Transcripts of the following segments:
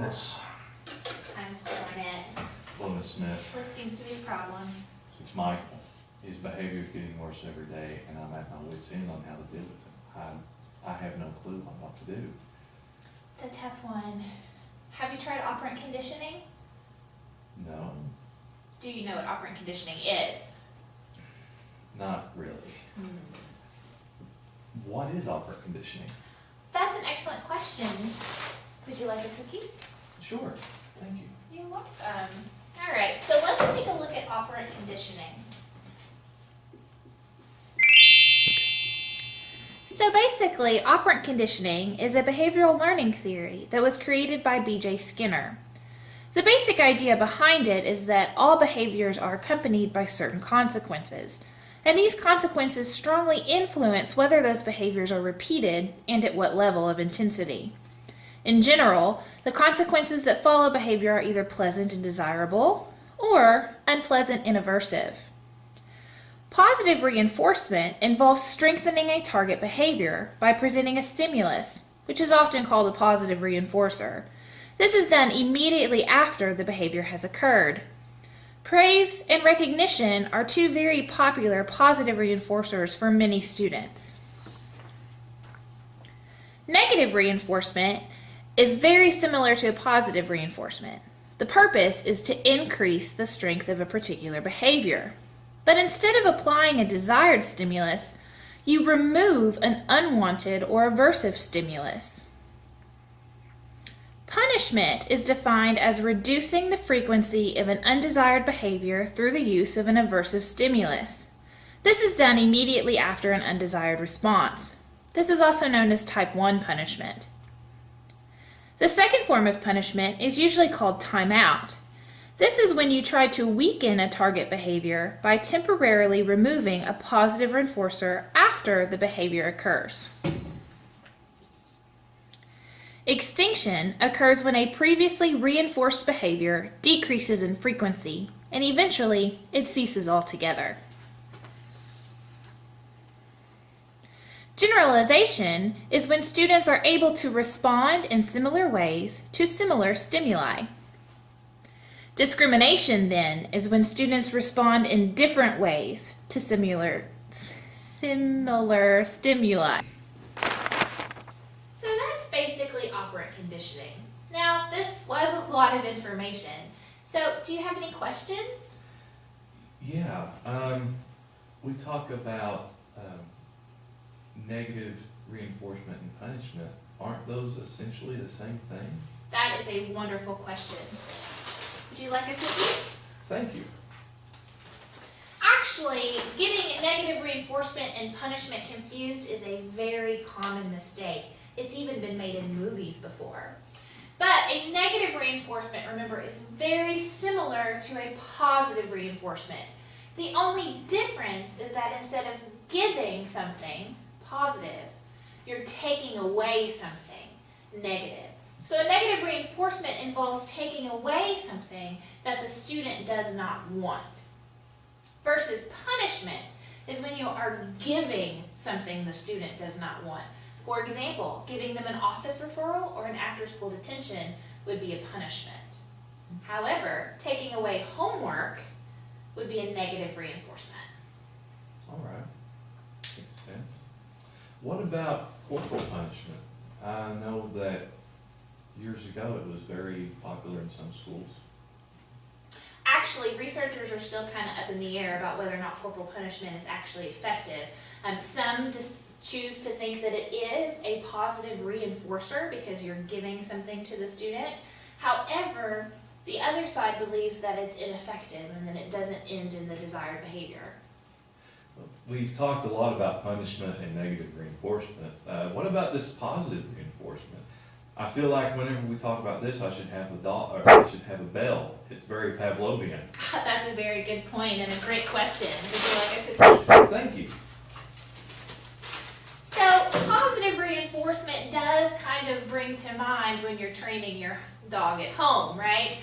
Miss. Hi, Mr. Barnett. Hello, Miss Smith. What seems to be the problem? It's Michael. His behavior is getting worse every day, and I'm at my wit's end on how to deal with him. I have no clue on what to do. It's a tough one. Have you tried operant conditioning? No, Do you know what operant conditioning is? not really. What is operant conditioning? That's an excellent question. Would you like a cookie? Sure, thank you. You're welcome. All right, so let's take a look at operant conditioning. So basically, operant conditioning is a behavioral learning theory that was created by B.J. Skinner. The basic idea behind it is that all behaviors are accompanied by certain consequences, and these consequences strongly influence whether those behaviors are repeated and at what level of intensity. In general, the consequences that follow behavior are either pleasant and desirable or unpleasant and aversive. Positive reinforcement involves strengthening a target behavior by presenting a stimulus, which is often called a positive reinforcer. This is done immediately after the behavior has occurred. Praise and recognition are two very popular positive reinforcers for many students. Negative reinforcement is very similar to positive reinforcement. The purpose is to increase the strength of a particular behavior. But instead of applying a desired stimulus, you remove an unwanted or aversive stimulus. Punishment is defined as reducing the frequency of an undesired behavior through the use of an aversive stimulus. This is done immediately after an undesired response. This is also known as type 1 punishment. The second form of punishment is usually called timeout. This is when you try to weaken a target behavior by temporarily removing a positive reinforcer after the behavior occurs. Extinction occurs when a previously reinforced behavior decreases in frequency, and eventually it ceases altogether. Generalization is when students are able to respond in similar ways to similar stimuli. Discrimination, then, is when students respond in different ways to similar stimuli. So that's basically operant conditioning. Now, this was a lot of information. So, do you have any questions? Yeah, we talk about negative reinforcement and punishment. Aren't those essentially the same thing? That is a wonderful question. Would you like a cookie? Thank you. Actually, getting negative reinforcement and punishment confused is a very common mistake. It's even been made in movies before. But a negative reinforcement, remember, is very similar to a positive reinforcement. The only difference is that instead of giving something positive, you're taking away something negative. So a negative reinforcement involves taking away something that the student does not want. Versus punishment is when you are giving something the student does not want. For example, giving them an office referral or an after-school detention would be a punishment. However, taking away homework would be a negative reinforcement. All right, makes sense. What about corporal punishment? I know that years ago it was very popular in some schools. Actually, researchers are still kind of up in the air about whether or not corporal punishment is actually effective. Some choose to think that it is a positive reinforcer because you're giving something to the student. However, the other side believes that it's ineffective and that it doesn't end in the desired behavior. We've talked a lot about punishment and negative reinforcement. What about this positive reinforcement? I feel like whenever we talk about this, I should have I should have a bell. It's very Pavlovian. That's a very good point and a great question. Would you like a cookie? Thank you. So positive reinforcement does kind of bring to mind when you're training your dog at home, right?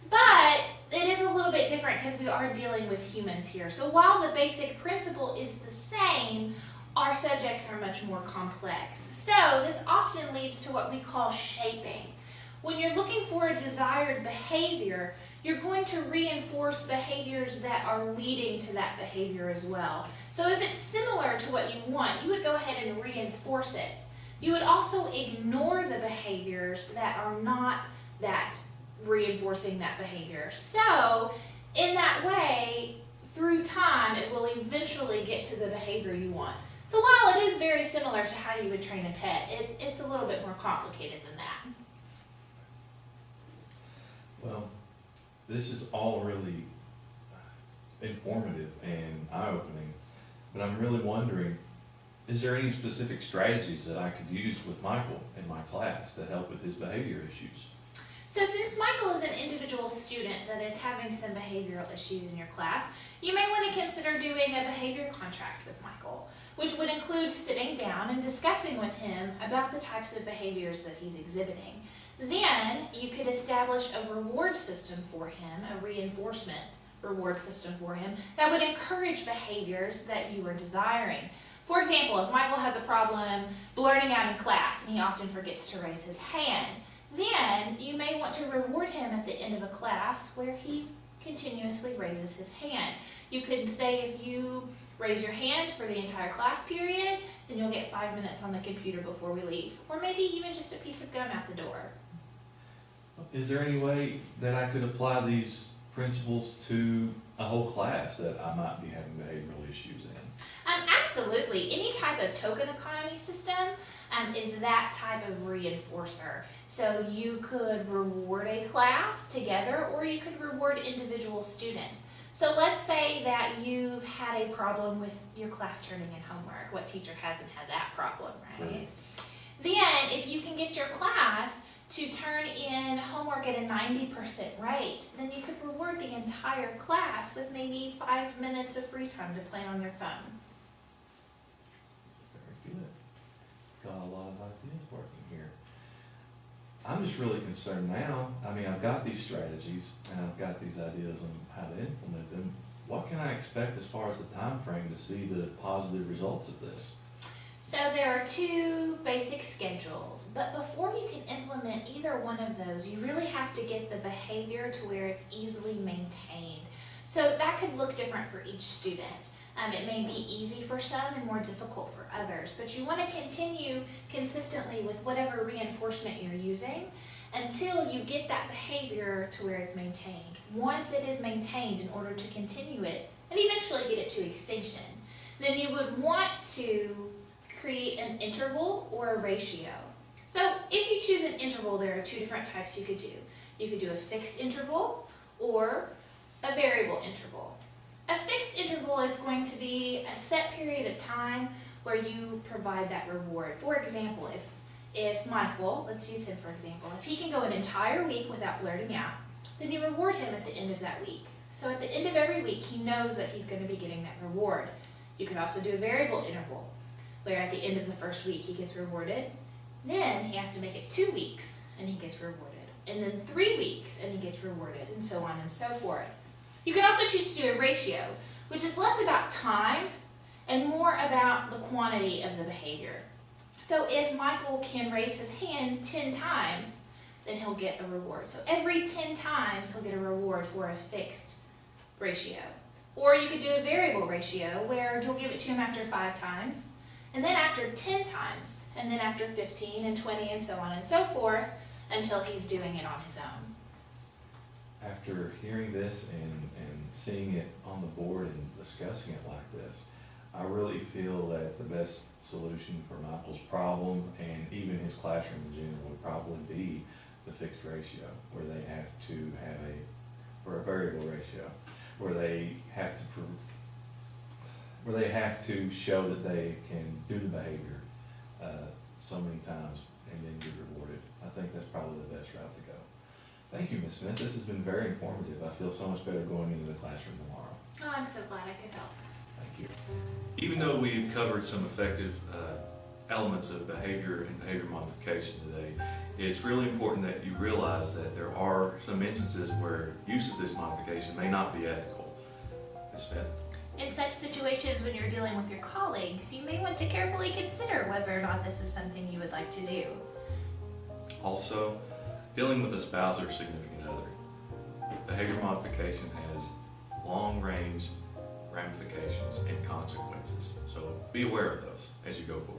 But it is a little bit different because we are dealing with humans here. So while the basic principle is the same, our subjects are much more complex. So this often leads to what we call shaping, When you're looking for a desired behavior, you're going to reinforce behaviors that are leading to that behavior as well. So if it's similar to what you want, you would go ahead and reinforce it. You would also ignore the behaviors that are not that reinforcing that behavior. So in that way, through time, it will eventually get to the behavior you want. So while it is very similar to how you would train a pet, it's a little bit more complicated than that. Well, this is all really informative and eye-opening, but I'm really wondering, is there any specific strategies that I could use with Michael in my class to help with his behavior issues? So since Michael is an individual student that is having some behavioral issues in your class, you may want to consider doing a behavior contract with Michael, which would include sitting down and discussing with him about the types of behaviors that he's exhibiting. Then you could establish a reward system for him, a reinforcement reward system for him that would encourage behaviors that you are desiring. For example, if Michael has a problem blurting out in class and he often forgets to raise his hand, then you may want to reward him at the end of a class where he continuously raises his hand. You could say if you raise your hand for the entire class period, then you'll get 5 minutes on the computer before we leave. Or maybe even just a piece of gum out the door. Is there any way that I could apply these principles to a whole class that I might be having behavioral issues in? Absolutely. Any type of token economy system is that type of reinforcer. So you could reward a class together, or you could reward individual students. So let's say that you've had a problem with your class turning in homework. What teacher hasn't had that problem, right? Then if you can get your class to turn in homework at a 90% rate, then you could reward the entire class with maybe 5 minutes of free time to play on their phone. Very good. Got a lot of ideas working here. I'm just really concerned now. I mean, I've got these strategies and I've got these ideas on how to implement them. What can I expect as far as the time frame to see the positive results of this? So there are two basic schedules, but before you can implement either one of those, you really have to get the behavior to where it's easily maintained. So that could look different for each student. It may be easy for some and more difficult for others, but you want to continue consistently with whatever reinforcement you're using until you get that behavior to where it's maintained. Once it is maintained, in order to continue it and eventually get it to extinction, then you would want to create an interval or a ratio. So if you choose an interval, there are two different types you could do. You could do a fixed interval or a variable interval. A fixed interval is going to be a set period of time where you provide that reward. For example, if Michael, let's use him for example, if he can go an entire week without blurting out, then you reward him at the end of that week. So at the end of every week, he knows that he's going to be getting that reward. You could also do a variable interval, where at the end of the first week he gets rewarded. Then he has to make it 2 weeks and he gets rewarded. And then 3 weeks and he gets rewarded, and so on and so forth. You can also choose to do a ratio, which is less about time and more about the quantity of the behavior. So if Michael can raise his hand 10 times, then he'll get a reward. So every 10 times he'll get a reward for a fixed ratio. Or you could do a variable ratio where you'll give it to him after 5 times, and then after 10 times, and then after 15 and 20 and so on and so forth until he's doing it on his own. After hearing this and seeing it on the board and discussing it like this, I really feel that the best solution for Michael's problem and even his classroom in general would probably be the fixed ratio, where they have to have or a variable ratio, where they have to show that they can do the behavior so many times and then be rewarded. I think that's probably the best route to go. Thank you, Ms. Smith. This has been very informative. I feel so much better going into the classroom tomorrow. Oh, I'm so glad I could help. Thank you. Even though we've covered some effective elements of behavior and behavior modification today, it's really important that you realize that there are some instances where use of this modification may not be ethical. Ms. Smith? In such situations when you're dealing with your colleagues, you may want to carefully consider whether or not this is something you would like to do. Also, dealing with a spouse or significant other. Behavior modification has long-range ramifications and consequences, so be aware of those as you go forward.